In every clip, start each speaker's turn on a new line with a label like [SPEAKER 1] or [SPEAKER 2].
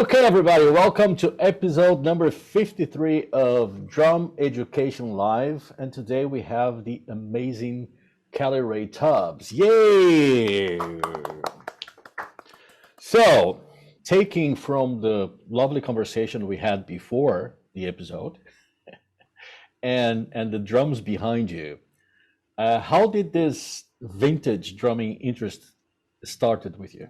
[SPEAKER 1] Okay, everybody, welcome to episode number 53 of Drum Education Live. And today we have the amazing Kelli TUBBS. Yay! So, taking from the lovely conversation we had before the episode and the drums behind you, how did this vintage drumming interest started with you?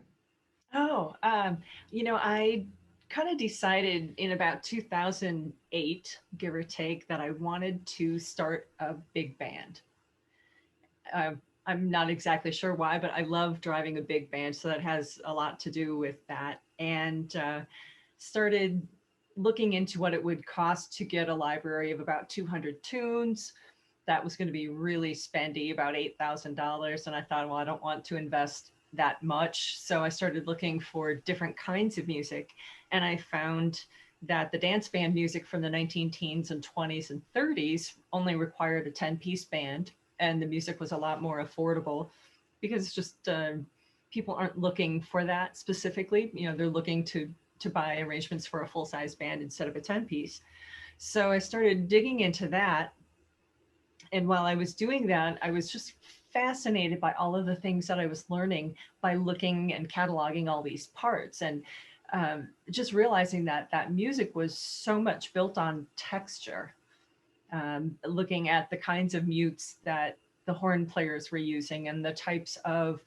[SPEAKER 2] Oh, I kind of decided in about 2008, give or take, that I wanted to start a big band. I'm not exactly sure why, but I love driving a big band, so that has a lot to do with that. And started looking into what it would cost to get a library of about 200 tunes. That was going to be really spendy, about $8,000. And I thought, well, I don't want to invest that much. So I started looking for different kinds of music. And I found that the dance band music from the 19 teens and 20s and 30s only required a 10-piece band. And the music was a lot more affordable because it's just people aren't looking for that specifically. They're looking to buy arrangements for a full-size band instead of a 10-piece. So I started digging into that, and while I was doing that, I was just fascinated by all of the things that I was learning by looking and cataloging all these parts, and just realizing that that music was so much built on texture. Looking at the kinds of mutes that the horn players were using and the types of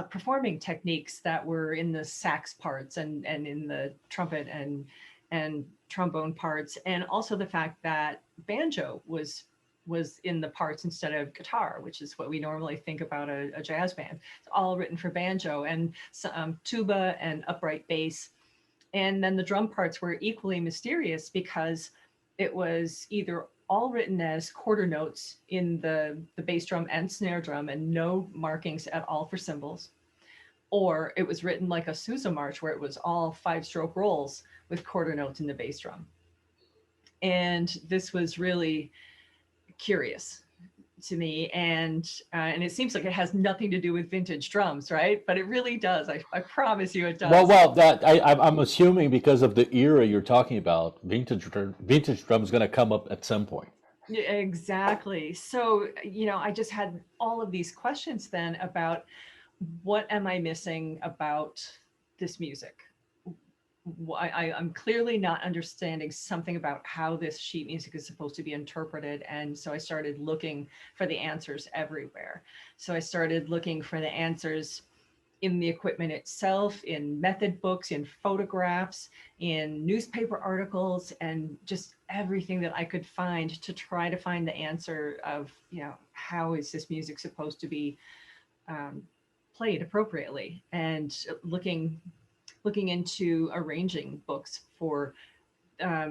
[SPEAKER 2] performing techniques that were in the sax parts and in the trumpet and trombone parts, and also the fact that banjo was in the parts instead of guitar, which is what we normally think about a jazz band. It's all written for banjo and tuba and upright bass. And then the drum parts were equally mysterious because it was either all written as quarter notes in the bass drum and snare drum and no markings at all for cymbals, or it was written like a Sousa march where it was all five-stroke rolls with quarter notes in the bass drum. And this was really curious to me, and it seems like it has nothing to do with vintage drums, right? But it really does. I promise you it
[SPEAKER 1] Well,
[SPEAKER 2] does.
[SPEAKER 1] well, that I'm assuming because of the era you're talking about, vintage drum is going to come up at some point.
[SPEAKER 2] Yeah, exactly. So, I just had all of these questions then about what am I missing about this music? I'm clearly not understanding something about how this sheet music is supposed to be interpreted. And so I started looking for the answers everywhere. So I started looking for the answers in the equipment itself, in method books, in photographs, in newspaper articles, and just everything that I could find to try to find the answer of, how is this music supposed to be um, played appropriately, and looking into arranging books for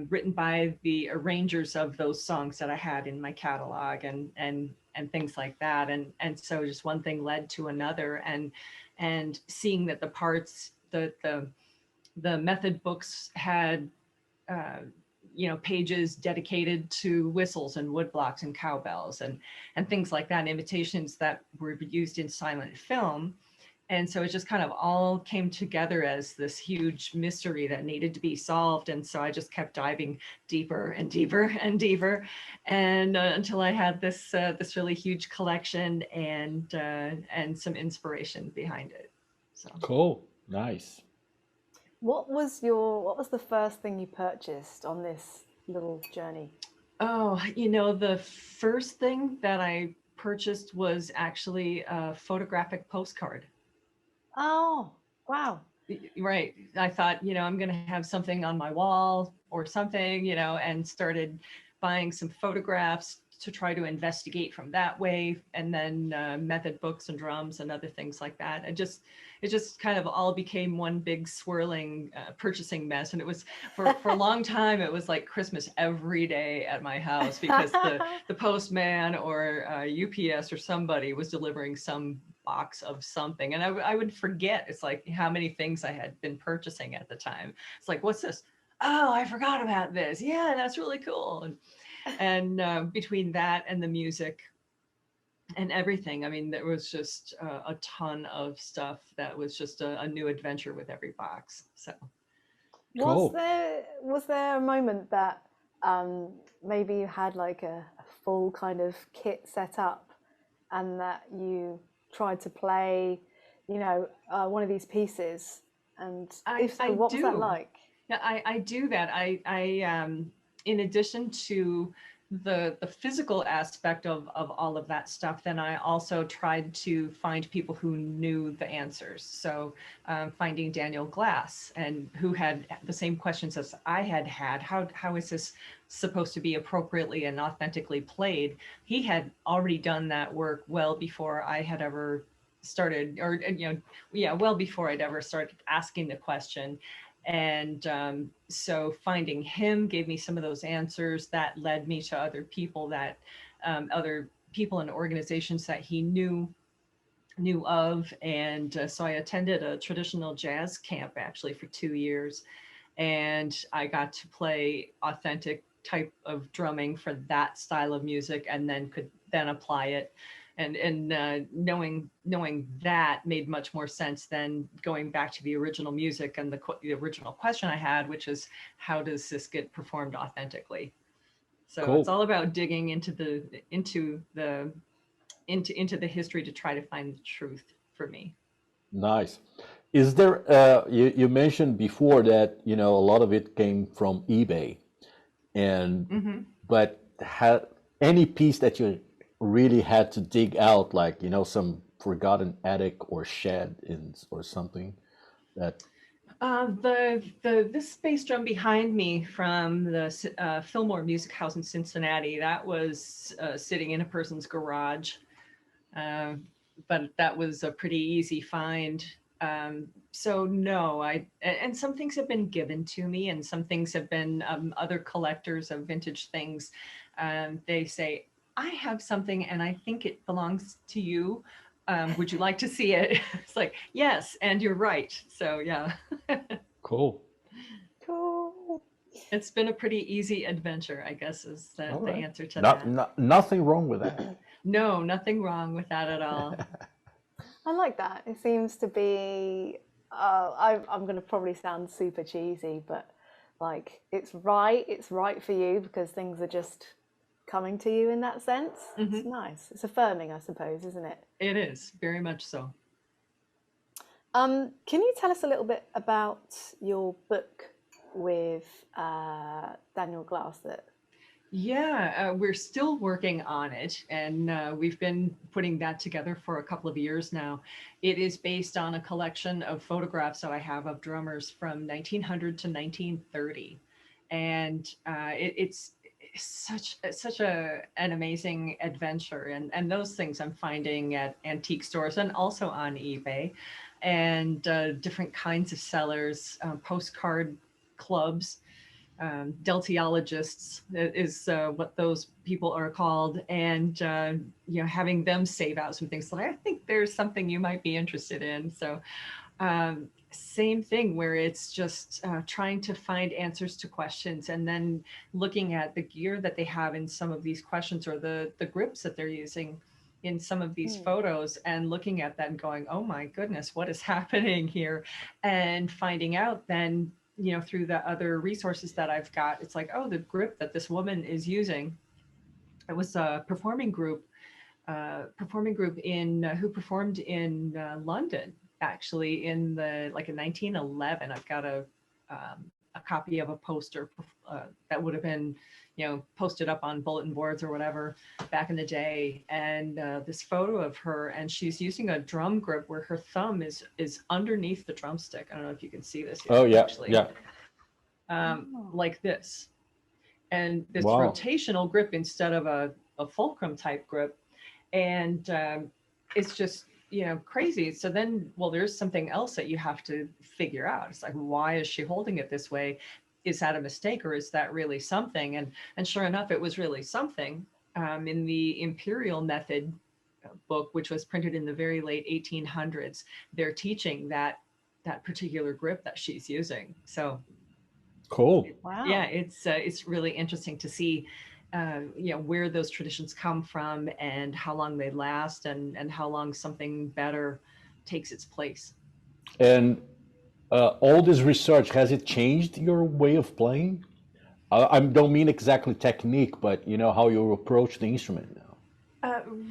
[SPEAKER 2] written by the arrangers of those songs that I had in my catalog, and things like that. And so just one thing led to another, and seeing that the parts, the method books had uh, pages dedicated to whistles and woodblocks and cowbells and things like that, invitations that were used in silent film. And so it just kind of all came together as this huge mystery that needed to be solved. And so I just kept diving deeper and deeper and deeper, and until I had this really huge collection and some inspiration behind it. So.
[SPEAKER 1] Cool, nice.
[SPEAKER 3] What was the first thing you purchased on this little journey?
[SPEAKER 2] Oh, the first thing that I purchased was actually a photographic postcard.
[SPEAKER 3] Oh, wow.
[SPEAKER 2] Right. I thought, I'm going to have something on my wall or something, and started buying some photographs to try to investigate from that way. And then method books and drums and other things like that. It just kind of all became one big swirling purchasing mess. And it was for a long time, it was like Christmas every day at my house because the postman or UPS or somebody was delivering some box of something, and I would forget. It's like how many things I had been purchasing at the time. It's like, what's this? Oh, I forgot about this. Yeah, that's really cool. And between that and the music and everything, I mean, there was just a ton of stuff that was just a new adventure with every box. So
[SPEAKER 3] Was
[SPEAKER 1] Cool.
[SPEAKER 3] there a moment that maybe you had like a full kind of kit set up, and that you tried to play, one of these pieces? And if so,
[SPEAKER 2] I
[SPEAKER 3] what was that
[SPEAKER 2] do.
[SPEAKER 3] like?
[SPEAKER 2] Yeah, I do that. In addition to the physical aspect of all of that stuff, then I also tried to find people who knew the answers. So finding Daniel Glass, and who had the same questions as I had had. How is this supposed to be appropriately and authentically played? He had already done that work well before I had ever started, or well before I'd ever started asking the question. And so finding him gave me some of those answers that led me to other people and organizations that he knew of. And so I attended a traditional jazz camp actually for 2 years, and I got to play authentic type of drumming for that style of music, and then could then apply it. And knowing that made much more sense than going back to the original music and the original question I had, which is, how does this get performed authentically? So it's
[SPEAKER 1] Cool.
[SPEAKER 2] all about digging into the history to try to find the truth for me.
[SPEAKER 1] Nice. Is there, you mentioned before that, a lot of it came from eBay, and
[SPEAKER 2] Mm-hmm.
[SPEAKER 1] but had any piece that you really had to dig out, like, some forgotten attic or shed or something that,
[SPEAKER 2] This bass drum behind me from the Fillmore Music House in Cincinnati, that was sitting in a person's garage. Uh, but that was a pretty easy find. So no, and some things have been given to me, and some things have been other collectors of vintage things. They say, I have something and I think it belongs to you. Would you like to see it? It's like, yes, and you're right. So yeah,
[SPEAKER 1] cool.
[SPEAKER 3] Cool.
[SPEAKER 2] it's been a pretty easy adventure, I guess, is
[SPEAKER 1] All
[SPEAKER 2] the
[SPEAKER 1] right.
[SPEAKER 2] answer to
[SPEAKER 1] Not,
[SPEAKER 2] that.
[SPEAKER 1] not nothing wrong with that.
[SPEAKER 2] No, nothing wrong with that at all.
[SPEAKER 3] I like that. It seems to be. I'm going to probably sound super cheesy, but like it's right. It's right for you because things are just coming to you in that sense. It's
[SPEAKER 2] Mhm.
[SPEAKER 3] nice. It's affirming, I suppose, isn't it?
[SPEAKER 2] It is very much so.
[SPEAKER 3] Can you tell us a little bit about your book with Daniel Glass? That
[SPEAKER 2] Yeah, we're still working on it, and we've been putting that together for a couple of years now. It is based on a collection of photographs that I have of drummers from 1900 to 1930, and it's such an amazing adventure. And those things I'm finding at antique stores and also on eBay, and different kinds of sellers, postcard clubs, deltiologists is what those people are called, and having them save out some things. Like, I think there's something you might be interested in. So same thing, where it's just trying to find answers to questions, and then looking at the gear that they have in some of these questions, or the grips that they're using in some of these photos, and looking at that and going, oh my goodness, what is happening here? And finding out then, through the other resources that I've got, it's like, oh, the grip that this woman is using, it was a performing group in who performed in London, actually, in the like in 1911. I've got a copy of a poster that would have been, posted up on bulletin boards or whatever back in the day, and this photo of her, and she's using a drum grip where her thumb is underneath the drumstick. I don't know if you can see this here,
[SPEAKER 1] Oh yeah,
[SPEAKER 2] actually,
[SPEAKER 1] yeah.
[SPEAKER 2] like this, and this
[SPEAKER 1] Wow.
[SPEAKER 2] rotational grip instead of a fulcrum type grip. And it's just, crazy. So then, well, there's something else that you have to figure out. It's like, why is she holding it this way? Is that a mistake, or is that really something? And sure enough, it was really something. In the Imperial Method book, which was printed in the very late 1800s, they're teaching that particular grip that she's using. So
[SPEAKER 1] Cool.
[SPEAKER 3] wow.
[SPEAKER 2] yeah, it's really interesting to see, where those traditions come from, and how long they last, and how long something better takes its place.
[SPEAKER 1] And all this research, has it changed your way of playing? I don't mean exactly technique, but you know how you approach the instrument now.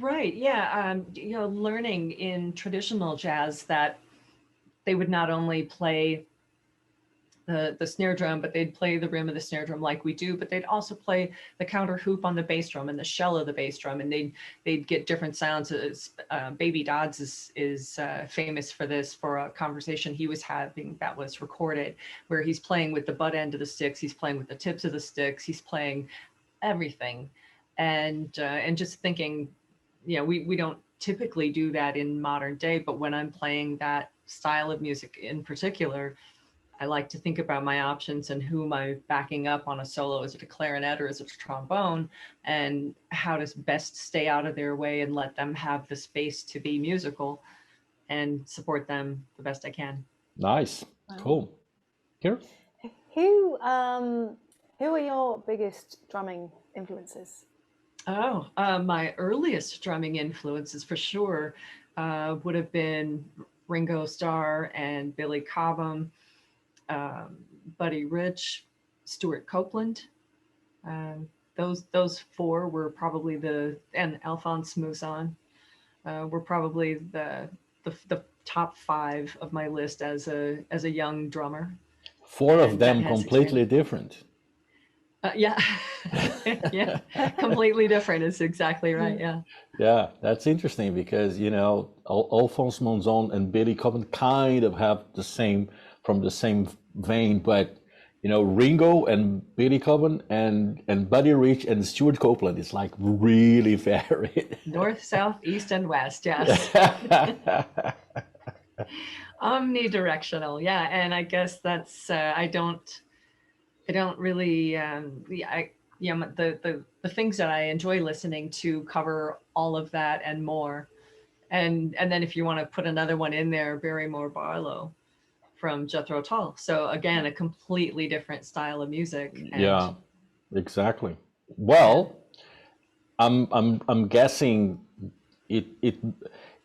[SPEAKER 2] Right, yeah. Learning in traditional jazz that they would not only play the snare drum, but they'd play the rim of the snare drum like we do, but they'd also play the counter hoop on the bass drum and the shell of the bass drum, and they'd get different sounds. Baby Dodds is famous for this, for a conversation he was having that was recorded, where he's playing with the butt end of the sticks, he's playing with the tips of the sticks, he's playing everything, and just thinking, we don't typically do that in modern day, but when I'm playing that style of music in particular, I like to think about my options and who am I backing up on a solo. Is it a clarinet or is it a trombone? And how to best stay out of their way and let them have the space to be musical and support them the best I can.
[SPEAKER 1] Nice,
[SPEAKER 3] Wow.
[SPEAKER 1] cool. Here,
[SPEAKER 3] Who are your biggest drumming influences?
[SPEAKER 2] Oh, my earliest drumming influences for sure would have been Ringo Starr and Billy Cobham, um, Buddy Rich, Stuart Copeland. Those four were probably and Alphonse Mouzon were probably the top five of my list as a young drummer,
[SPEAKER 1] four of
[SPEAKER 2] and that
[SPEAKER 1] them
[SPEAKER 2] has
[SPEAKER 1] completely
[SPEAKER 2] expanded.
[SPEAKER 1] different.
[SPEAKER 2] Yeah, yeah, completely different is exactly right. Yeah.
[SPEAKER 1] Yeah, that's interesting because you know Alphonse Monzon and Billy Cobham kind of have the same from the same vein, but you know Ringo and Billy Cobham and Buddy Rich and Stuart Copeland is like really varied.
[SPEAKER 2] North, south, east, and west. Yes. Omnidirectional. Yeah, and I guess that's I don't really yeah, the things that I enjoy listening to cover all of that and more. And then if you want to put another one in there, Barrymore Barlow from Jethro Tull. So again, a completely different style of music. And
[SPEAKER 1] Yeah, exactly.
[SPEAKER 2] yeah.
[SPEAKER 1] Well, I'm guessing it it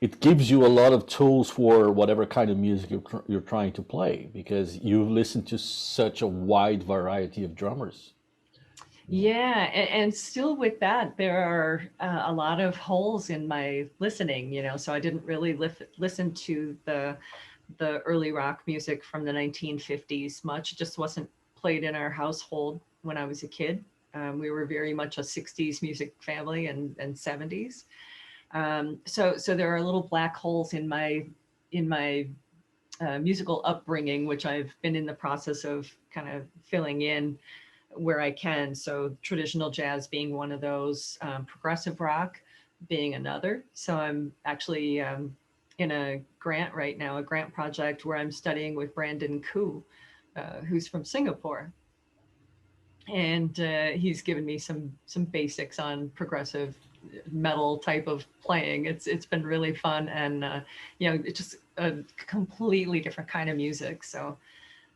[SPEAKER 1] it gives you a lot of tools for whatever kind of music you're trying to play because you listen to such a wide variety of drummers.
[SPEAKER 2] Yeah, and still with that, there are a lot of holes in my listening, so I didn't really listen to the early rock music from the 1950s much. It just wasn't played in our household when I was a kid. We were very much a 60s music family and 70s. So there are little black holes in my musical upbringing, which I've been in the process of kind of filling in where I can. So traditional jazz being one of those, progressive rock being another. So I'm actually in a grant right now, a grant project where I'm studying with Brandon Koo, who's from Singapore, and he's given me some basics on progressive metal type of playing. It's been really fun, and it's just a completely different kind of music. So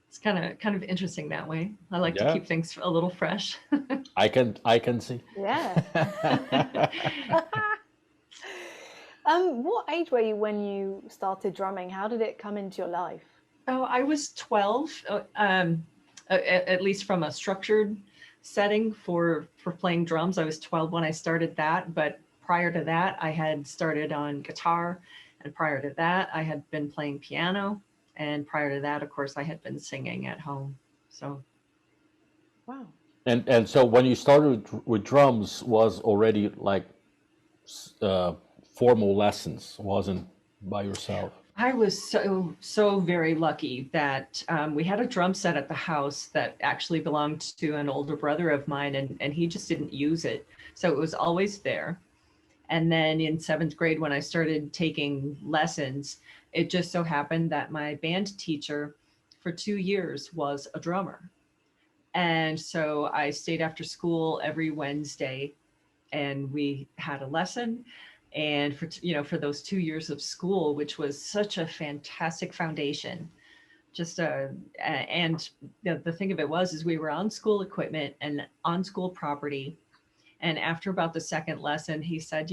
[SPEAKER 2] it's kind of interesting that way. I like to
[SPEAKER 1] Yeah,
[SPEAKER 2] keep things a little fresh.
[SPEAKER 1] I can see.
[SPEAKER 3] Yeah. What age were you when you started drumming? How did it come into your life?
[SPEAKER 2] Oh, I was 12, at least from a structured setting for playing drums. I was 12 when I started that, but prior to that, I had started on guitar, and prior to that, I had been playing piano, and prior to that, of course, I had been singing at home. So
[SPEAKER 3] Wow.
[SPEAKER 1] And so when you started with drums was already like uh, formal lessons, wasn't by yourself.
[SPEAKER 2] I was so very lucky that we had a drum set at the house that actually belonged to an older brother of mine, and he just didn't use it. So it was always there. And then in seventh grade, when I started taking lessons, it just so happened that my band teacher for 2 years was a drummer. And so I stayed after school every Wednesday and we had a lesson. And for those 2 years of school, which was such a fantastic foundation, just and the thing of it was is we were on school equipment and on school property. And after about the second lesson, he said,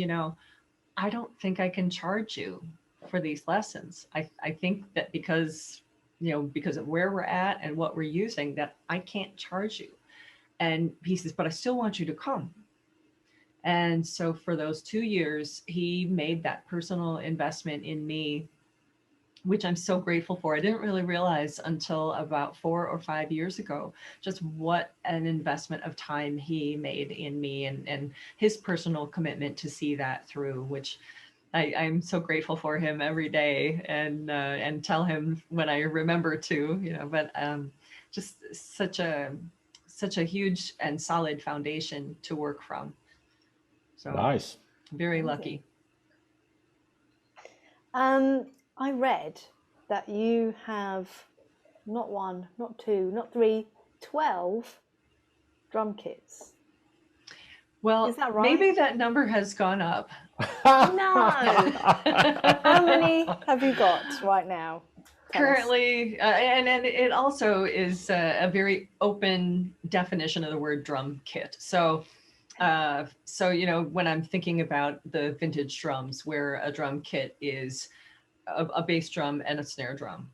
[SPEAKER 2] I don't think I can charge you for these lessons. I think that because because of where we're at and what we're using, that I can't charge you. And he says, but I still want you to come. And so for those 2 years, he made that personal investment in me, which I'm so grateful for. I didn't really realize until about 4 or 5 years ago just what an investment of time he made in me, and his personal commitment to see that through, which I'm so grateful for him every day, and tell him when I remember to, but just such a huge and solid foundation to work from. So
[SPEAKER 1] Nice.
[SPEAKER 2] very lucky.
[SPEAKER 3] I read that you have not one, not two, not three, 12 drum kits.
[SPEAKER 2] Well,
[SPEAKER 3] is that right?
[SPEAKER 2] Maybe that number has gone up.
[SPEAKER 3] No. How many have you got right now?
[SPEAKER 2] Currently, and it also is a very open definition of the word drum kit. So, when I'm thinking about the vintage drums, where a drum kit is a bass drum and a snare drum,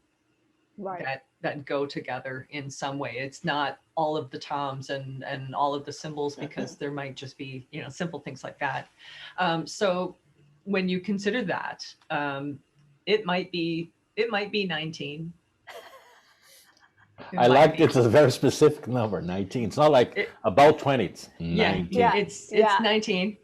[SPEAKER 3] right,
[SPEAKER 2] that go together in some way. It's not all of the toms and all of the cymbals, because there might just be simple things like that. So when you consider that, it might be 19.
[SPEAKER 1] I like it's a very specific number, 19. It's not like about 20. It's 19.
[SPEAKER 2] Yeah, it's 19.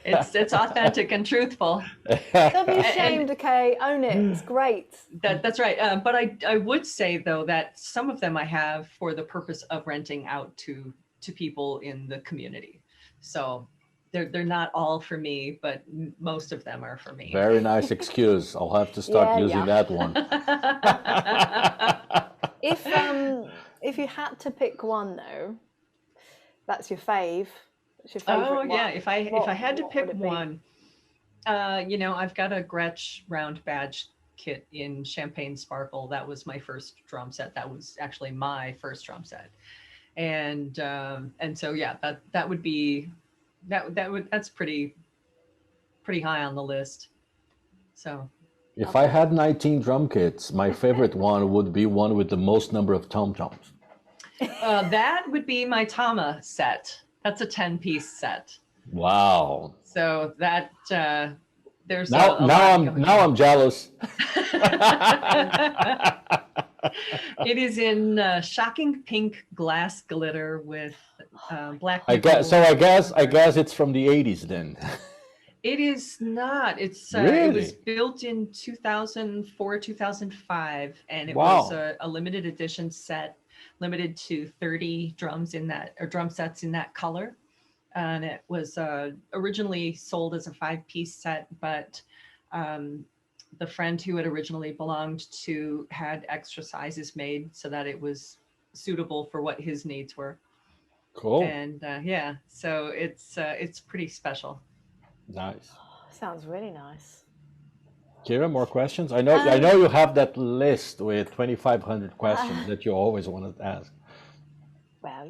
[SPEAKER 2] It's authentic and truthful.
[SPEAKER 3] Don't be ashamed, okay? Own it. It's great.
[SPEAKER 2] That's right. But I would say, though, that some of them I have for the purpose of renting out to people in the community. So they're not all for me, but most of them are for me.
[SPEAKER 1] Very nice excuse. I'll have to start using that one.
[SPEAKER 3] If you had to pick one, though, that's your fave. Your favorite one.
[SPEAKER 2] Yeah, if I had to pick one, I've got a Gretsch round badge kit in Champagne Sparkle. That was my first drum set. That was actually my first drum set, and so that would be that's pretty high on the list. So
[SPEAKER 1] if I had 19 drum kits, my favorite one would be one with the most number of tom-toms.
[SPEAKER 2] That would be my Tama set. That's a 10-piece set.
[SPEAKER 1] Wow.
[SPEAKER 2] So that there's
[SPEAKER 1] now I'm jealous.
[SPEAKER 2] It is in shocking pink glass glitter with black.
[SPEAKER 1] I guess it's from the 80s then.
[SPEAKER 2] It is not. It's
[SPEAKER 1] really?
[SPEAKER 2] It was built in 2004, 2005, and it was a limited edition set, limited to 30 drums in that, or drum sets in that color. And it was originally sold as a 5-piece set, but the friend who it originally belonged to had extra sizes made so that it was suitable for what his needs were.
[SPEAKER 1] Cool.
[SPEAKER 2] And so it's pretty special.
[SPEAKER 1] Nice.
[SPEAKER 3] Sounds really nice.
[SPEAKER 1] Kira, more questions? I know you have that list with 2,500 questions that you always wanted to ask.
[SPEAKER 3] Well,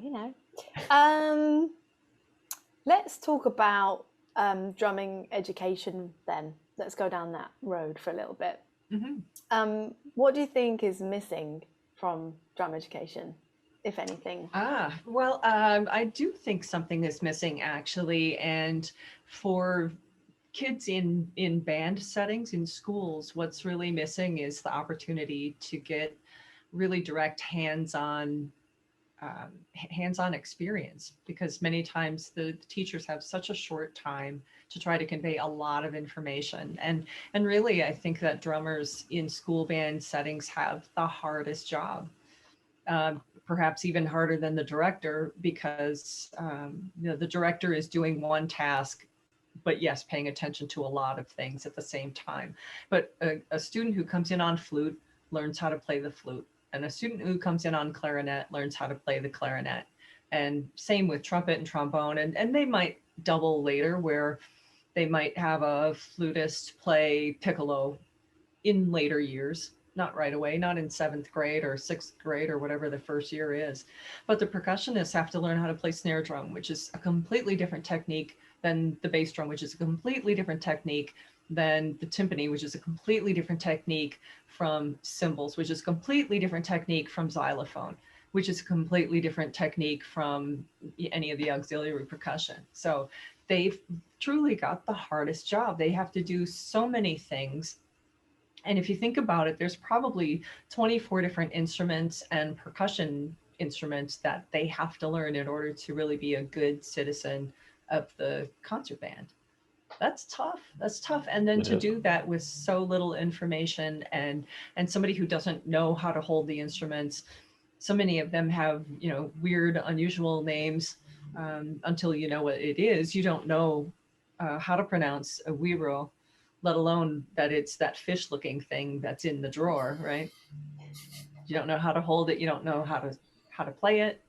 [SPEAKER 3] let's talk about drumming education then. Let's go down that road for a little bit. Mm-hmm. What do you think is missing from drum education, if anything?
[SPEAKER 2] Well, I do think something is missing, actually. And for kids in band settings in schools, what's really missing is the opportunity to get really direct hands-on experience, because many times the teachers have such a short time to try to convey a lot of information. And really, I think that drummers in school band settings have the hardest job. Perhaps even harder than the director, because the director is doing one task, but yes, paying attention to a lot of things at the same time. But a student who comes in on flute learns how to play the flute, and a student who comes in on clarinet learns how to play the clarinet. And same with trumpet and trombone, and they might double later, where they might have a flutist play piccolo in later years. Not right away, not in 7th grade or 6th grade or whatever the first year is. But the percussionists have to learn how to play snare drum, which is a completely different technique than the bass drum, which is a completely different technique than the timpani, which is a completely different technique from cymbals, which is a completely different technique from xylophone, which is a completely different technique from any of the auxiliary percussion. So they've truly got the hardest job. They have to do so many things. And if you think about it, there's probably 24 different instruments and percussion instruments that they have to learn in order to really be a good citizen of the concert band. That's tough. That's tough. And then
[SPEAKER 1] It
[SPEAKER 2] to
[SPEAKER 1] is.
[SPEAKER 2] do that with so little information and somebody who doesn't know how to hold the instruments. So many of them have, you know, weird, unusual names. Until you know what it is, you don't know how to pronounce a wiro, let alone that it's that fish-looking thing that's in the drawer, right? You don't know how to hold it. You don't know how to play it.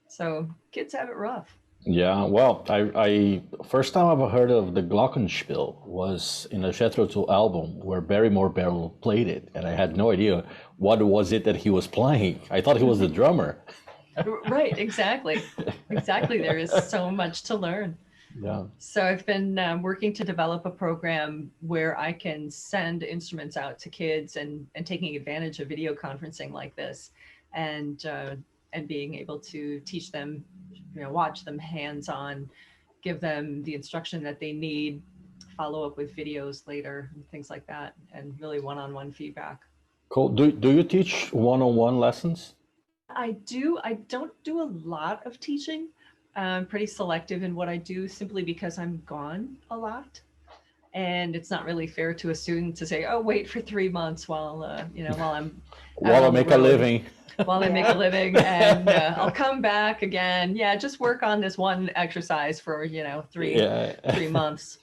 [SPEAKER 2] So kids have it rough.
[SPEAKER 1] Yeah, well, I first time I've heard of the Glockenspiel was in a Jethro Tull album where Barrymore Barrel played it, and I had no idea what was it that he was playing. I thought he was the drummer.
[SPEAKER 2] Right, exactly. Exactly. There is so much to learn.
[SPEAKER 1] Yeah.
[SPEAKER 2] So I've been working to develop a program where I can send instruments out to kids and taking advantage of video conferencing like this, and being able to teach them, you know, watch them hands-on, give them the instruction that they need, follow up with videos later and things like that, and really one-on-one feedback.
[SPEAKER 1] Cool. Do you teach one-on-one lessons?
[SPEAKER 2] I do. I don't do a lot of teaching. I'm pretty selective in what I do simply because I'm gone a lot. And it's not really fair to a student to say, oh, wait for 3 months while, you know, while I'm out
[SPEAKER 1] While I
[SPEAKER 2] on the
[SPEAKER 1] make a
[SPEAKER 2] road,
[SPEAKER 1] living.
[SPEAKER 2] while I make a living, and I'll come back again. Yeah, just work on this one exercise for, you know,
[SPEAKER 1] Yeah.
[SPEAKER 2] 3 months.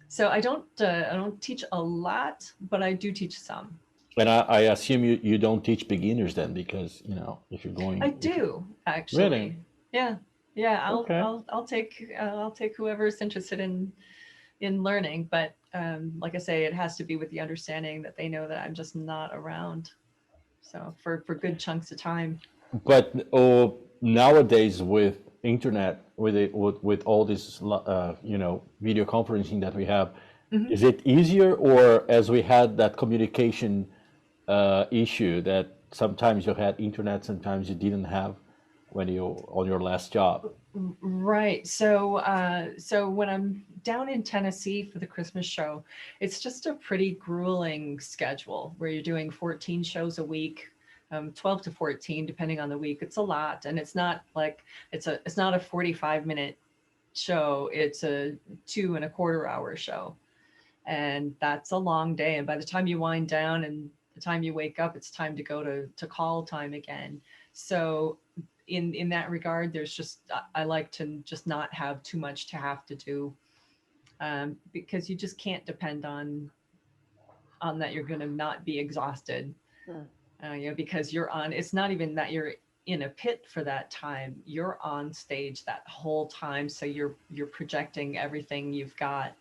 [SPEAKER 2] So I don't teach a lot, but I do teach some.
[SPEAKER 1] And I assume you don't teach beginners then, because you know if you're going.
[SPEAKER 2] I
[SPEAKER 1] if you-
[SPEAKER 2] do actually.
[SPEAKER 1] Really?
[SPEAKER 2] Yeah. Yeah,
[SPEAKER 1] Okay.
[SPEAKER 2] I'll take whoever's interested in learning, but like I say, it has to be with the understanding that they know that I'm just not around. So for good chunks of time.
[SPEAKER 1] But nowadays with internet, with all this you know video conferencing that we have,
[SPEAKER 2] Mhm.
[SPEAKER 1] is it easier, or as we had that communication issue that sometimes you had internet, sometimes you didn't have when you on your last job?
[SPEAKER 2] Right. So when I'm down in Tennessee for the Christmas show, it's just a pretty grueling schedule where you're doing 14 shows a week, 12 to 14, depending on the week. It's a lot. And it's not like it's not a 45-minute show. It's a 2.25 hour show. And that's a long day. And by the time you wind down and the time you wake up, it's time to go to call time again. So in that regard, there's just I like to just not have too much to have to do, because you just can't depend on that you're going to not be exhausted. You know, because you're on. It's not even that you're in a pit for that time. You're on stage that whole time, so you're projecting everything you've got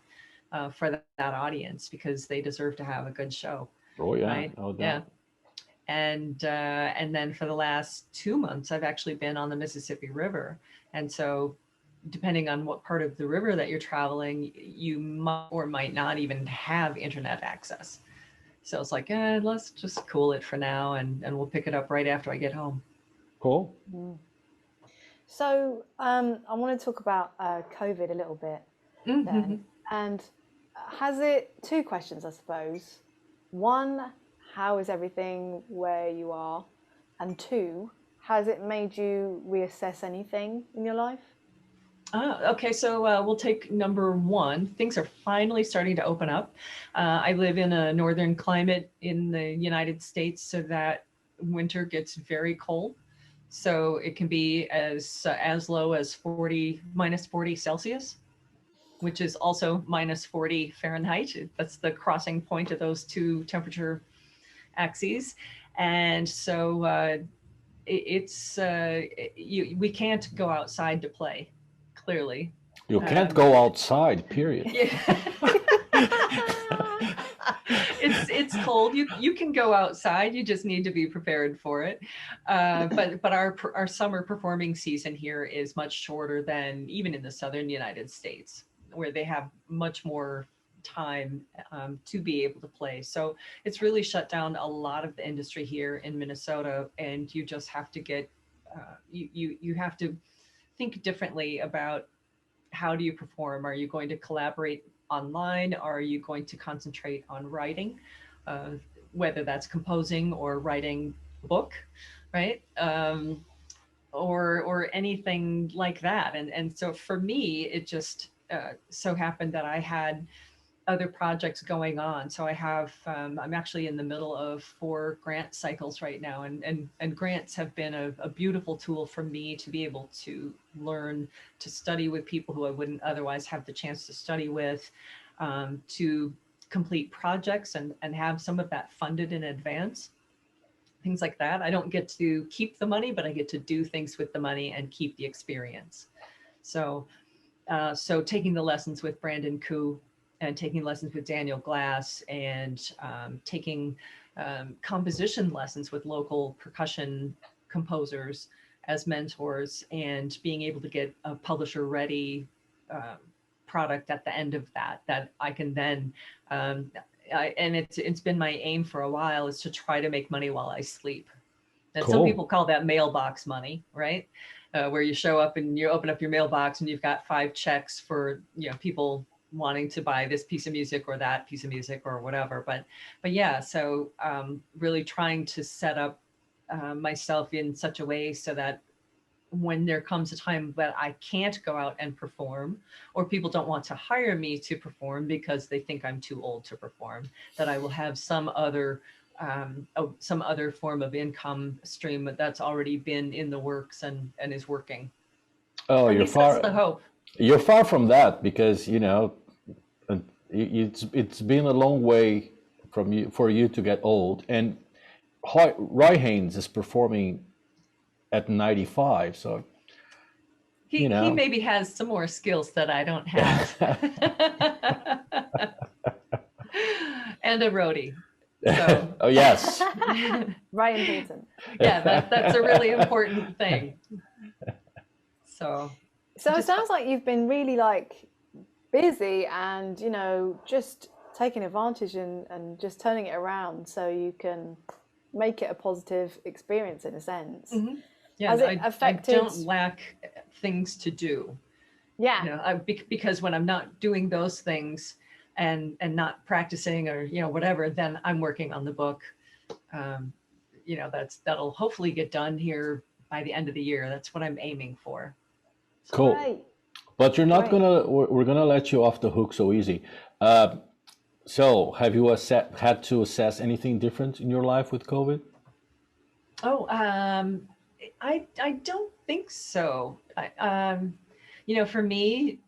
[SPEAKER 2] for that audience, because they deserve to have a good show.
[SPEAKER 1] Oh yeah,
[SPEAKER 2] Right?
[SPEAKER 1] no
[SPEAKER 2] Yeah.
[SPEAKER 1] doubt.
[SPEAKER 2] And then for the last 2 months, I've actually been on the Mississippi River. And so depending on what part of the river that you're traveling, you might or might not even have internet access. So it's like, let's just cool it for now, and we'll pick it up right after I get home.
[SPEAKER 1] Cool.
[SPEAKER 3] So I want to talk about COVID a little bit then. And has it, two questions, I suppose. One, how is everything where you are? And two, has it made you reassess anything in your life?
[SPEAKER 2] Okay, so we'll take number one. Things are finally starting to open up. I live in a northern climate in the United States, so that winter gets very cold. So it can be as low as minus 40 Celsius, which is also minus 40 Fahrenheit. That's the crossing point of those two temperature axes. And so we can't go outside to play, clearly.
[SPEAKER 1] You can't go outside, period.
[SPEAKER 2] Yeah. It's cold. You can go outside. You just need to be prepared for it. But our summer performing season here is much shorter than even in the southern United States, where they have much more time to be able to play. So it's really shut down a lot of the industry here in Minnesota, and you just have to get, you have to think differently about how do you perform? Are you going to collaborate online? Are you going to concentrate on writing, whether that's composing or writing a book, right? Or anything like that. And so for me, it just so happened that I had other projects going on. So I have, I'm actually in the middle of 4 grant cycles right now, and grants have been a beautiful tool for me to be able to learn to study with people who I wouldn't otherwise have the chance to study with, to complete projects and have some of that funded in advance. Things like that. I don't get to keep the money, but I get to do things with the money and keep the experience. So, so taking the lessons with Brandon Koo and taking lessons with Daniel Glass and taking composition lessons with local percussion composers as mentors, and being able to get a publisher ready product at the end of that I can then, and it's been my aim for a while, is to try to make money while I sleep. And some people call that mailbox money, right? Where you show up and you open up your mailbox and you've got 5 checks for, you know, people wanting to buy this piece of music or that piece of music or whatever. But yeah, so really trying to set up myself in such a way so that when there comes a time that I can't go out and perform, or people don't want to hire me to perform because they think I'm too old to perform, that I will have some other form of income stream that's already been in the works and is working.
[SPEAKER 1] Oh,
[SPEAKER 2] At least that's the hope.
[SPEAKER 1] You're far from that, because you know it's been a long way from you for you to get old. And Roy Haynes is performing at 95, so
[SPEAKER 2] he maybe has some more skills that I don't have. And a roadie. So.
[SPEAKER 1] Oh yes.
[SPEAKER 3] Right, important.
[SPEAKER 2] Yeah, that's a really important thing. So
[SPEAKER 3] it sounds like you've been really like busy and, you know, just taking advantage and just turning it around so you can make it a positive experience in a sense.
[SPEAKER 2] Mm-hmm. Yeah, I don't lack things to do.
[SPEAKER 3] Yeah.
[SPEAKER 2] You know, because when I'm not doing those things and not practicing or, you know, whatever, then I'm working on the book. You know, that'll hopefully get done here by the end of the year. That's what I'm aiming for.
[SPEAKER 1] Cool.
[SPEAKER 3] Right.
[SPEAKER 1] But you're not we're gonna let you off the hook so easy. So have you had to assess anything different in your life with COVID?
[SPEAKER 2] Oh, I don't think so. You know, for me,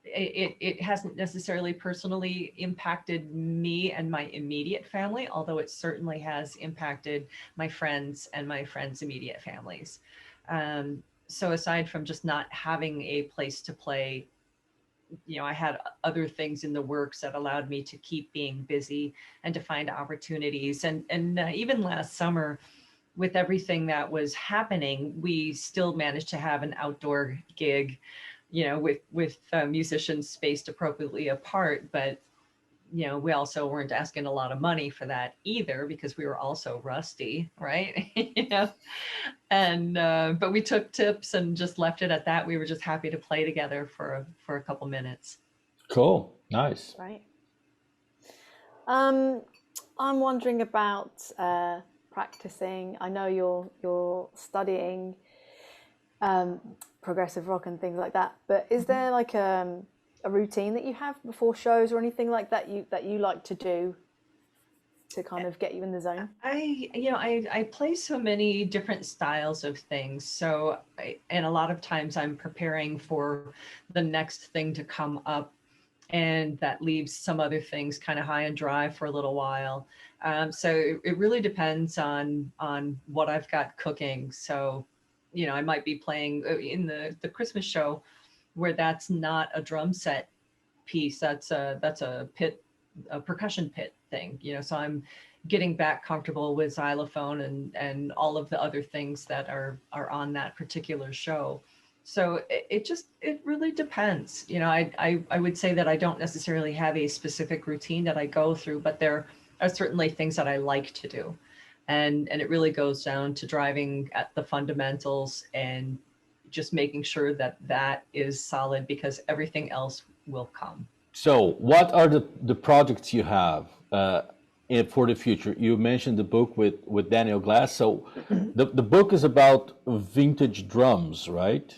[SPEAKER 2] it hasn't necessarily personally impacted me and my immediate family, although it certainly has impacted my friends and my friends' immediate families. So aside from just not having a place to play, you know, I had other things in the works that allowed me to keep being busy and to find opportunities. And even last summer, with everything that was happening, we still managed to have an outdoor gig, you know, with musicians spaced appropriately apart. But, you know, we also weren't asking a lot of money for that either, because we were also rusty, right? You know, and but we took tips and just left it at that. We were just happy to play together for a couple minutes.
[SPEAKER 1] Cool, nice.
[SPEAKER 3] Right. I'm wondering about practicing. I know you're studying progressive rock and things like that, but is there like a routine that you have before shows or anything like that you like to do to kind of get you in the zone?
[SPEAKER 2] I play so many different styles of things, so and a lot of times I'm preparing for the next thing to come up, and that leaves some other things kind of high and dry for a little while. So it really depends on what I've got cooking. So, you know, I might be playing in the Christmas show where that's not a drum set piece. That's a percussion pit thing, you know, so I'm getting back comfortable with xylophone and all of the other things that are on that particular show. So it really depends. You know, I would say that I don't necessarily have a specific routine that I go through, but there are certainly things that I like to do. And it really goes down to driving at the fundamentals and just making sure that that is solid, because everything else will come.
[SPEAKER 1] So, what are the projects you have for the future? You mentioned the book with Daniel Glass. So,
[SPEAKER 2] Mhm.
[SPEAKER 1] the book is about vintage drums, right?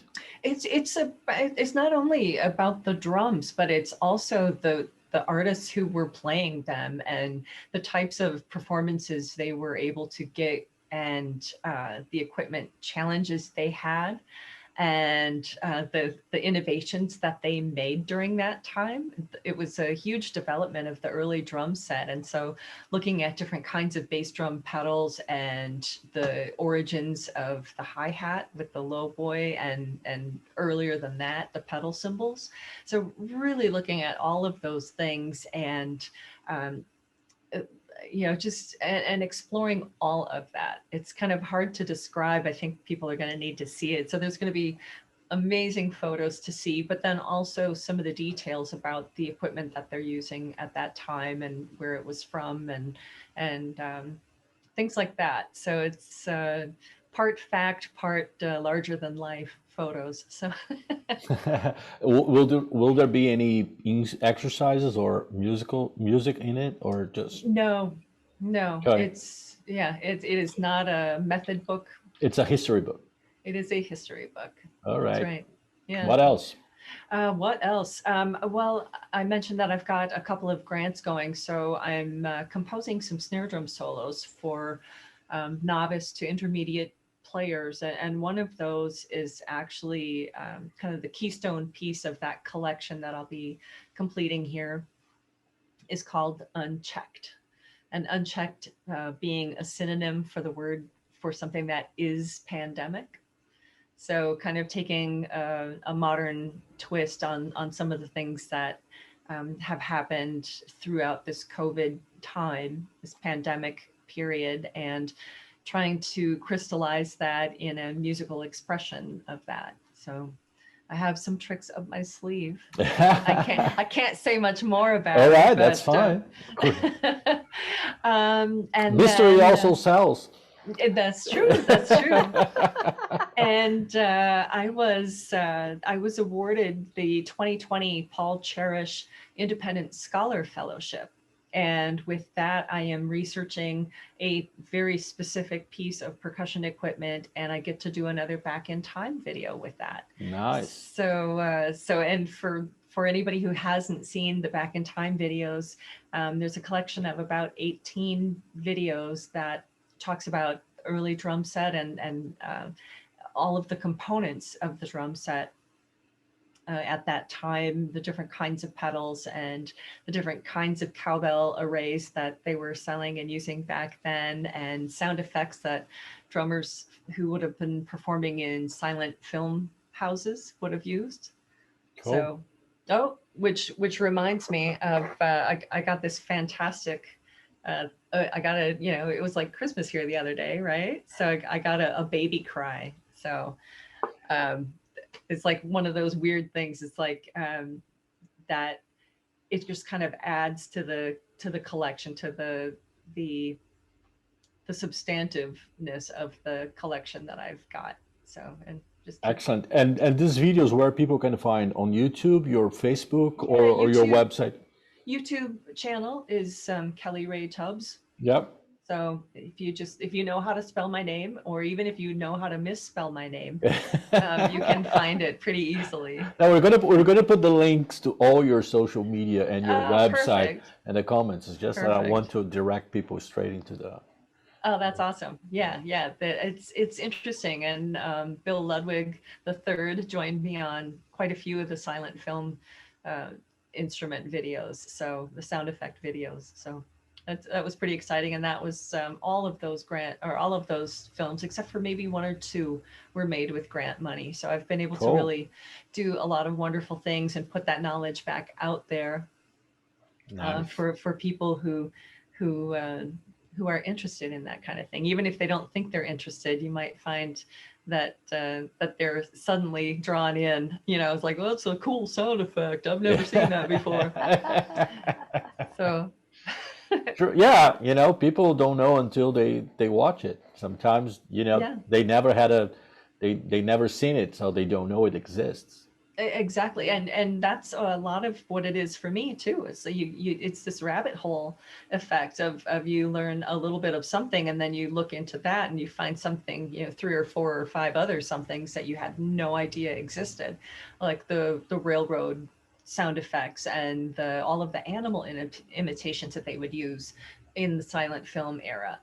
[SPEAKER 2] It's not only about the drums, but it's also the artists who were playing them and the types of performances they were able to get, and the equipment challenges they had, and the innovations that they made during that time. It was a huge development of the early drum set. And so looking at different kinds of bass drum pedals and the origins of the hi-hat with the low boy, and earlier than that, the pedal cymbals. So really looking at all of those things, and um, you know, just and exploring all of that. It's kind of hard to describe. I think people are going to need to see it. So there's going to be amazing photos to see, but then also some of the details about the equipment that they're using at that time and where it was from, and things like that. So it's part fact, part larger than life photos. So
[SPEAKER 1] Will there be any exercises or music in it, or just
[SPEAKER 2] no, no,
[SPEAKER 1] okay?
[SPEAKER 2] it is not a method book.
[SPEAKER 1] It's a history book.
[SPEAKER 2] It is a history book.
[SPEAKER 1] All
[SPEAKER 2] That's
[SPEAKER 1] right.
[SPEAKER 2] right. Yeah.
[SPEAKER 1] What else?
[SPEAKER 2] What else? Well, I mentioned that I've got a couple of grants going, so I'm composing some snare drum solos for novice to intermediate players, and one of those is actually kind of the keystone piece of that collection that I'll be completing here, is called Unchecked. And unchecked being a synonym for the word for something that is pandemic. So kind of taking a modern twist on some of the things that have happened throughout this COVID time, this pandemic period, and trying to crystallize that in a musical expression of that. So I have some tricks up my sleeve. I can't say much more about
[SPEAKER 1] All
[SPEAKER 2] it.
[SPEAKER 1] right,
[SPEAKER 2] But,
[SPEAKER 1] that's fine.
[SPEAKER 2] and
[SPEAKER 1] Mystery
[SPEAKER 2] then,
[SPEAKER 1] also sells.
[SPEAKER 2] that's true. That's true. And I was awarded the 2020 Paul Cherish Independent Scholar Fellowship. And with that, I am researching a very specific piece of percussion equipment, and I get to do another Back in Time video with that.
[SPEAKER 1] Nice.
[SPEAKER 2] So and for anybody who hasn't seen the Back in Time videos, there's a collection of about 18 videos that talks about early drum set, and all of the components of the drum set at that time, the different kinds of pedals and the different kinds of cowbell arrays that they were selling and using back then, and sound effects that drummers who would have been performing in silent film houses would have used.
[SPEAKER 1] Cool.
[SPEAKER 2] So, which reminds me of I got this fantastic. I got a, you know, it was like Christmas here the other day, right? So I got a baby cry. So um, it's like one of those weird things. It's like that it just kind of adds to the collection, to the the substantiveness of the collection that I've got. So, and just keep,
[SPEAKER 1] Excellent. And these videos where people can find on YouTube, your Facebook,
[SPEAKER 2] yeah,
[SPEAKER 1] or your website.
[SPEAKER 2] YouTube channel is Kelli Ray TUBBS.
[SPEAKER 1] Yep.
[SPEAKER 2] So if you know how to spell my name, or even if you know how to misspell my name, you can find it pretty easily.
[SPEAKER 1] Now we're gonna put the links to all your social media and your website
[SPEAKER 2] Perfect.
[SPEAKER 1] and the comments. It's just that I want
[SPEAKER 2] Perfect.
[SPEAKER 1] to direct people straight into the.
[SPEAKER 2] Oh, that's awesome. Yeah, yeah. It's interesting. And Bill Ludwig III joined me on quite a few of the silent film uh, instrument videos, so the sound effect videos. So that was pretty exciting. And that was all of those films, except for maybe one or two, were made with grant money. So I've been able to
[SPEAKER 1] Cool.
[SPEAKER 2] really do a lot of wonderful things and put that knowledge back out there
[SPEAKER 1] Nice.
[SPEAKER 2] for people who are interested in that kind of thing. Even if they don't think they're interested, you might find that that they're suddenly drawn in. You know, it's like, well, that's a cool sound effect. I've never seen that before. So
[SPEAKER 1] True. Yeah, you know, people don't know until they watch it. Sometimes, you know,
[SPEAKER 2] yeah.
[SPEAKER 1] they never had a they never seen it, so they don't know it exists.
[SPEAKER 2] Exactly, and that's a lot of what it is for me too. Is so you it's this rabbit hole effect of you learn a little bit of something, and then you look into that and you find something, you know, three or four or five other somethings that you had no idea existed, like the railroad sound effects and the all of the animal imitations that they would use in the silent film era.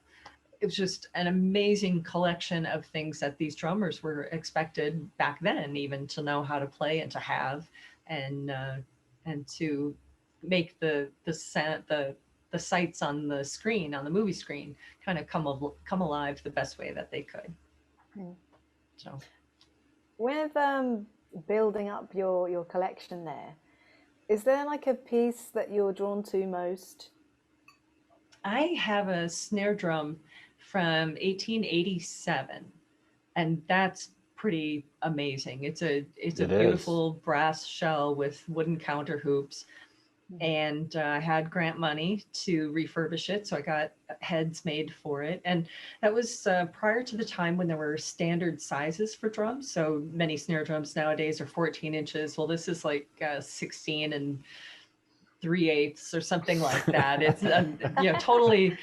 [SPEAKER 2] It was just an amazing collection of things that these drummers were expected back then even to know how to play and to have, and to make the sights on the screen, on the movie screen, kind of come alive the best way that they could.
[SPEAKER 3] Mm.
[SPEAKER 2] So
[SPEAKER 3] With building up your collection there, is there like a piece that you're drawn to most?
[SPEAKER 2] I have a snare drum from 1887, and that's pretty amazing. It's a
[SPEAKER 1] It is.
[SPEAKER 2] beautiful brass shell with wooden counter hoops, and I had grant money to refurbish it, so I got heads made for it. And that was prior to the time when there were standard sizes for drums. So many snare drums nowadays are 14 inches. Well, this is like 16 and 3/8 or something like that. It's you know, totally,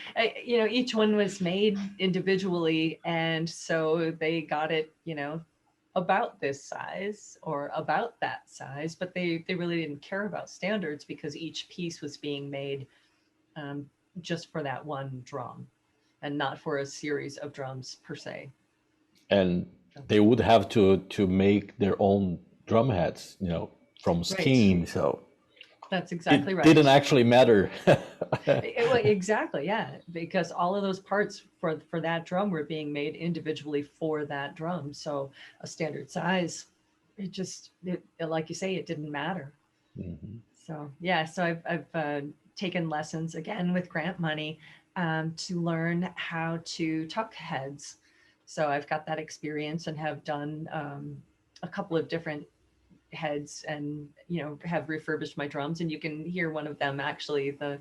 [SPEAKER 2] you know, each one was made individually, and so they got it, you know, about this size or about that size, but they really didn't care about standards because each piece was being made um, just for that one drum and not for a series of drums per se.
[SPEAKER 1] And
[SPEAKER 2] So,
[SPEAKER 1] they would have to make their own drum heads, you know, from
[SPEAKER 2] right.
[SPEAKER 1] skein, so
[SPEAKER 2] That's exactly
[SPEAKER 1] it didn't
[SPEAKER 2] right.
[SPEAKER 1] actually matter.
[SPEAKER 2] Well, exactly, yeah, because all of those parts for that drum were being made individually for that drum. So a standard size, like you say, it didn't matter.
[SPEAKER 1] Mhm.
[SPEAKER 2] So yeah, so I've taken lessons again with grant money to learn how to tuck heads. So I've got that experience and have done a couple of different heads, and you know, have refurbished my drums, and you can hear one of them actually. The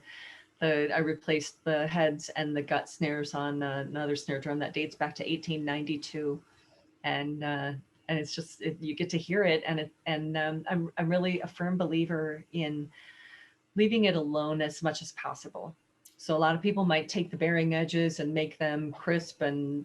[SPEAKER 2] I replaced the heads and the gut snares on another snare drum that dates back to 1892, and it's just you get to hear it, and I'm really a firm believer in leaving it alone as much as possible. So a lot of people might take the bearing edges and make them crisp and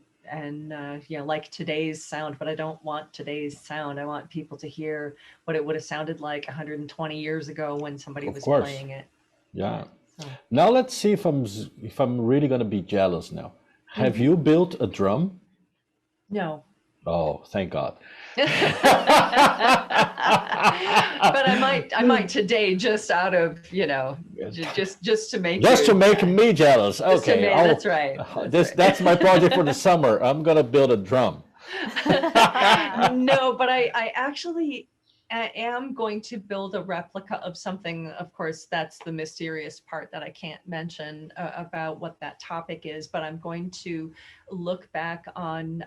[SPEAKER 2] you know, like today's sound, but I don't want today's sound. I want people to hear what it would have sounded like 120 years ago when somebody
[SPEAKER 1] Of
[SPEAKER 2] was
[SPEAKER 1] course.
[SPEAKER 2] playing it.
[SPEAKER 1] Yeah.
[SPEAKER 2] So
[SPEAKER 1] Now let's see if I'm really gonna be jealous now. Have
[SPEAKER 2] mhm.
[SPEAKER 1] you built a drum?
[SPEAKER 2] No.
[SPEAKER 1] Oh, thank God.
[SPEAKER 2] But I might today, just out of, you know, just to make
[SPEAKER 1] Just to
[SPEAKER 2] you
[SPEAKER 1] make me jealous.
[SPEAKER 2] just to
[SPEAKER 1] Okay,
[SPEAKER 2] make,
[SPEAKER 1] I'll
[SPEAKER 2] that's right. That's
[SPEAKER 1] this
[SPEAKER 2] right.
[SPEAKER 1] that's my project for the summer. I'm gonna build a drum.
[SPEAKER 2] No, but I actually am going to build a replica of something. Of course, that's the mysterious part that I can't mention about what that topic is, but I'm going to look back on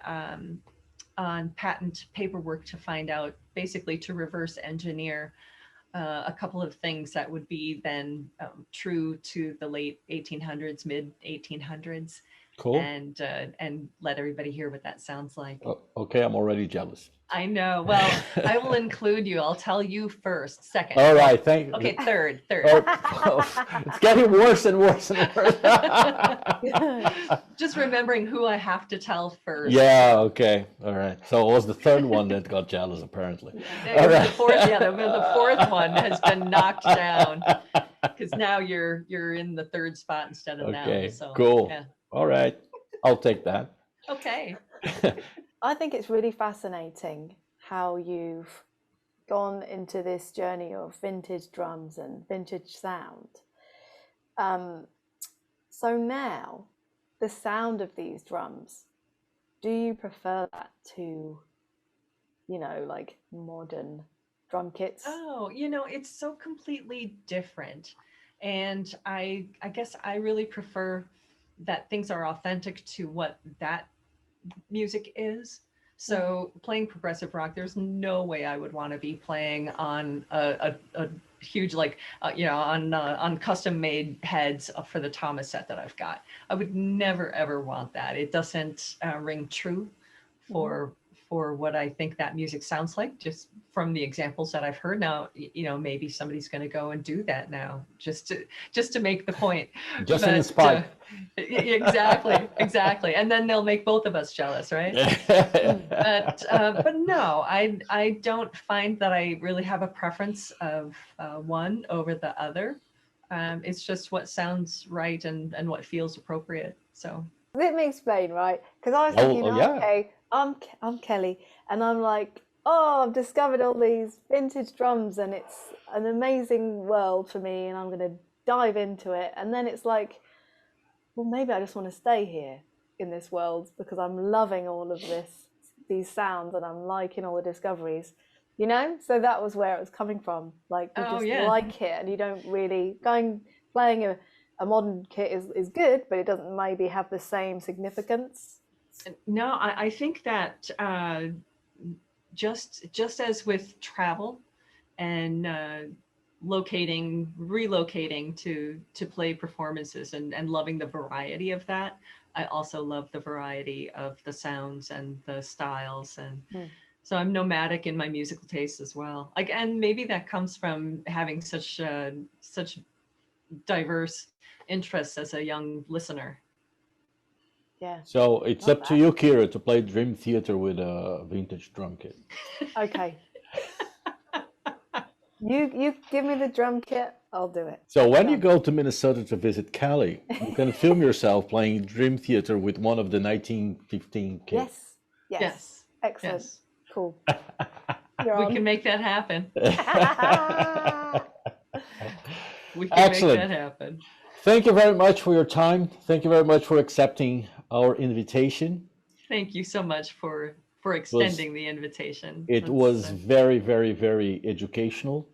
[SPEAKER 2] patent paperwork to find out, basically to reverse engineer a couple of things that would be then true to the late 1800s, mid 1800s,
[SPEAKER 1] Cool.
[SPEAKER 2] and let everybody hear what that sounds like.
[SPEAKER 1] Okay, I'm already jealous.
[SPEAKER 2] I know. Well, I will include you. I'll tell you first, second.
[SPEAKER 1] All
[SPEAKER 2] Well,
[SPEAKER 1] right, thank.
[SPEAKER 2] okay, third.
[SPEAKER 1] Oh, it's getting worse and worse and worse.
[SPEAKER 2] Just remembering who I have to tell first.
[SPEAKER 1] Yeah. Okay. All right. So it was the third one that got jealous, apparently.
[SPEAKER 2] It was the fourth. Yeah, the fourth one has been knocked down because now you're in the third spot instead of now.
[SPEAKER 1] Okay.
[SPEAKER 2] So
[SPEAKER 1] Cool.
[SPEAKER 2] yeah.
[SPEAKER 1] All right. I'll take that.
[SPEAKER 2] Okay.
[SPEAKER 3] I think it's really fascinating how you've gone into this journey of vintage drums and vintage sound. So now, the sound of these drums, do you prefer that to, like modern drum kits?
[SPEAKER 2] Oh, you know, it's so completely different. And I guess I really prefer that things are authentic to what that music is. So playing progressive rock, there's no way I would want to be playing on a huge, like, on custom made heads for the Thomas set that I've got. I would never, ever want that. It doesn't ring true for what I think that music sounds like, just from the examples that I've heard. Now, maybe somebody's going to go and do that now just to make the point.
[SPEAKER 1] Just an inspired.
[SPEAKER 2] Exactly. And then they'll make both of us jealous, right? But no, I don't find that I really have a preference of one over the other. It's just what sounds right and what feels appropriate. So
[SPEAKER 3] let me explain, right? Because I was thinking, okay, I'm Kelly, and I'm like, oh, I've discovered all these vintage drums, and it's an amazing world for me, and I'm going to dive into it. And then it's like, well, maybe I just want to stay here in this world because I'm loving all of these sounds, and I'm liking all the discoveries, So that was where it was coming from. Like, you like it, and you don't really playing a modern kit is good, but it doesn't maybe have the same significance.
[SPEAKER 2] No, I think that just as with travel and relocating to play performances and loving the variety of that, I also love the variety of the sounds and the styles, and so I'm nomadic in my musical taste as well. Like, and maybe that comes from having such diverse interests as a young listener.
[SPEAKER 3] Yeah.
[SPEAKER 1] So it's up to you, Kira, to play Dream Theater with a vintage drum kit.
[SPEAKER 3] Okay. You give me the drum kit, I'll do it.
[SPEAKER 1] So when you go to Minnesota to visit Kelli, you can film yourself playing Dream Theater with one of the 1915 kits.
[SPEAKER 3] Yes. Excellent.
[SPEAKER 2] Yes.
[SPEAKER 3] Cool.
[SPEAKER 2] We can make that happen. We can
[SPEAKER 1] Excellent.
[SPEAKER 2] make that happen.
[SPEAKER 1] Thank you very much for your time. Thank you very much for accepting our invitation.
[SPEAKER 2] Thank you so much for extending the invitation.
[SPEAKER 1] It was very, very, very educational.